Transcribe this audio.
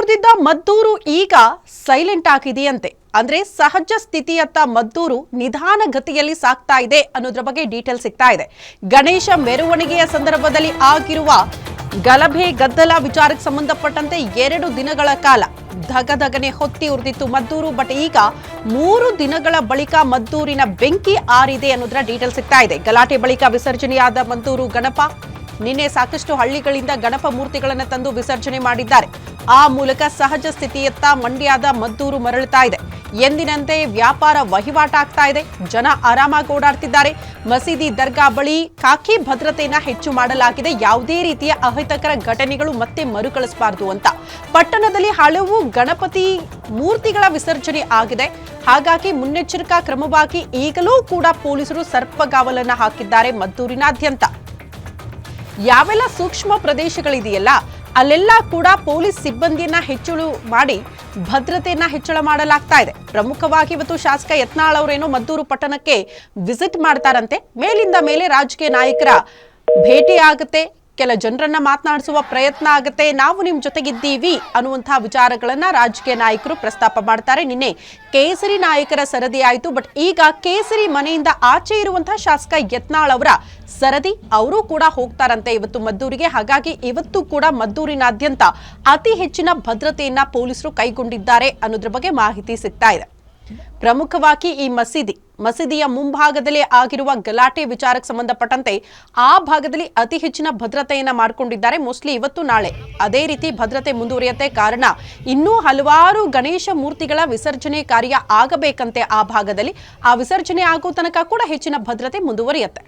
ಕುಡಿಯುತ್ತಿದ್ದ ಮದ್ದೂರು ಈಗ ಸೈಲೆಂಟ್ ಆಗಿದೆಯಂತೆ. ಅಂದ್ರೆ ಸಹಜ ಸ್ಥಿತಿಯತ್ತ ಮದ್ದೂರು ನಿಧಾನಗತಿಯಲ್ಲಿ ಸಾಗ್ತಾ ಇದೆ ಅನ್ನೋದ್ರ ಬಗ್ಗೆ ಡೀಟೇಲ್ ಸಿಗ್ತಾ ಇದೆ. ಗಣೇಶ ಮೆರವಣಿಗೆಯ ಸಂದರ್ಭದಲ್ಲಿ ಆಗಿರುವ ಗಲಭೆ ಗದ್ದಲ ವಿಚಾರಕ್ಕೆ ಸಂಬಂಧಪಟ್ಟಂತೆ 2 ದಿನಗಳ ಕಾಲ ಧಗಧಗನೆ ಹೊತ್ತಿ ಉರಿದಿತ್ತು ಮದ್ದೂರು. ಬಟ್ ಈಗ 3 ದಿನಗಳ ಬಳಿಕ ಮದ್ದೂರಿನ ಬೆಂಕಿ ಆರಿದೆ ಅನ್ನೋದ್ರ ಡೀಟೇಲ್ ಸಿಗ್ತಾ ಇದೆ. ಗಲಾಟೆ ಬಳಿಕ ವಿಸರ್ಜನೆಯಾದ ಮದ್ದೂರು ಗಣಪ ನಿನ್ನೆ ಸಾಕಷ್ಟು ಹಳ್ಳಿಗಳಿಂದ ಗಣಪ ಮೂರ್ತಿಗಳನ್ನು ತಂದು ವಿಸರ್ಜನೆ ಮಾಡಿದ್ದಾರೆ. ಆ ಮೂಲಕ ಸಹಜ ಸ್ಥಿತಿಯತ್ತ ಮಂಡ್ಯದ ಮದ್ದೂರು ಮರಳುತ್ತಾ ಇದೆ. ಎಂದಿನಂತೆ ವ್ಯಾಪಾರ ವಹಿವಾಟಾಗ್ತಾ ಇದೆ. ಜನ ಆರಾಮಾಗಿ ಓಡಾಡ್ತಿದ್ದಾರೆ. ಮಸೀದಿ ದರ್ಗಾ ಬಳಿ ಖಾಕಿ ಭದ್ರತೆಯನ್ನ ಹೆಚ್ಚು ಮಾಡಲಾಗಿದೆ. ಯಾವುದೇ ರೀತಿಯ ಅಹಿತಕರ ಘಟನೆಗಳು ಮತ್ತೆ ಮರುಕಳಿಸಬಾರದು ಅಂತ ಪಟ್ಟಣದಲ್ಲಿ ಹಲವು ಗಣಪತಿ ಮೂರ್ತಿಗಳ ವಿಸರ್ಜನೆ ಆಗಿದೆ. ಹಾಗಾಗಿ ಮುನ್ನೆಚ್ಚರಿಕಾ ಕ್ರಮವಾಗಿ ಈಗಲೂ ಕೂಡ ಪೊಲೀಸರು ಸರ್ಪಗಾವಲನ್ನ ಹಾಕಿದ್ದಾರೆ ಮದ್ದೂರಿನಾದ್ಯಂತ. ಯಾವೆಲ್ಲ ಸೂಕ್ಷ್ಮ ಪ್ರದೇಶಗಳಿದೆಯಲ್ಲ ಅಲ್ಲೆಲ್ಲ ಕೂಡ ಪೊಲೀಸ್ ಸಿಬ್ಬಂದಿಯನ್ನ ಹೆಚ್ಚಳ ಮಾಡಿ ಭದ್ರತೆಯನ್ನ ಹೆಚ್ಚಳ ಮಾಡಲಾಗ್ತಾ ಇದೆ. ಪ್ರಮುಖವಾಗಿ ಇವತ್ತು ಶಾಸಕ ಯತ್ನಾಳ್ ಅವರೇನೋ ಮದ್ದೂರು ಪಟ್ಟಣಕ್ಕೆ ವಿಸಿಟ್ ಮಾಡ್ತಾರಂತೆ. ಮೇಲಿಂದ ಮೇಲೆ ರಾಜಕೀಯ ನಾಯಕರ ಭೇಟಿ ಆಗುತ್ತೆ, ಕೆಲ ಜನರನ್ನ ಮಾತನಾಡಿಸುವ ಪ್ರಯತ್ನ ಆಗುತ್ತೆ. ನಾವು ನಿಮ್ ಜೊತೆಗಿದ್ದೀವಿ ಅನ್ನುವಂತಹ ವಿಚಾರಗಳನ್ನ ರಾಜಕೀಯ ನಾಯಕರು ಪ್ರಸ್ತಾಪ ಮಾಡ್ತಾರೆ. ನಿನ್ನೆ ಕೇಸರಿ ನಾಯಕರ ಸರದಿ ಆಯಿತು. ಬಟ್ ಈಗ ಕೇಸರಿ ಮನೆಯಿಂದ ಆಚೆ ಇರುವಂತಹ ಶಾಸಕ ಯತ್ನಾಳ್ ಅವರ ಸರದಿ ಅವರು ಕೂಡ ಹೋಗ್ತಾರಂತೆ ಇವತ್ತು ಮದ್ದೂರಿಗೆ. ಹಾಗಾಗಿ ಇವತ್ತು ಕೂಡ ಮದ್ದೂರಿನಾದ್ಯಂತ ಅತಿ ಹೆಚ್ಚಿನ ಭದ್ರತೆಯನ್ನ ಪೊಲೀಸರು ಕೈಗೊಂಡಿದ್ದಾರೆ ಅನ್ನೋದ್ರ ಬಗ್ಗೆ ಮಾಹಿತಿ ಸಿಗ್ತಾ ಇದೆ. ಪ್ರಮುಖವಾಗಿ ಈ ಮಸೀದಿಯ ಮುಂಭಾಗದಲ್ಲಿ ಆಗಿರುವ ಗಲಾಟೆ ವಿಚಾರಕ್ಕೆ ಸಂಬಂಧಪಟ್ಟಂತೆ ಆ ಭಾಗದಲ್ಲಿ ಅತಿ ಹೆಚ್ಚಿನ ಭದ್ರತೆಯನ್ನ ಮಾಡಿಕೊಂಡಿದ್ದಾರೆ. ಮೋಸ್ಟ್ಲಿ ಇವತ್ತು ನಾಳೆ ಅದೇ ರೀತಿ ಭದ್ರತೆ ಮುಂದುವರಿಯುತ್ತೆ. ಕಾರಣ ಇನ್ನೂ ಹಲವಾರು ಗಣೇಶ ಮೂರ್ತಿಗಳ ವಿಸರ್ಜನೆ ಕಾರ್ಯ ಆಗಬೇಕಂತೆ ಆ ಭಾಗದಲ್ಲಿ. ಆ ವಿಸರ್ಜನೆ ಆಗೋ ತನಕ ಕೂಡ ಹೆಚ್ಚಿನ ಭದ್ರತೆ ಮುಂದುವರಿಯುತ್ತೆ.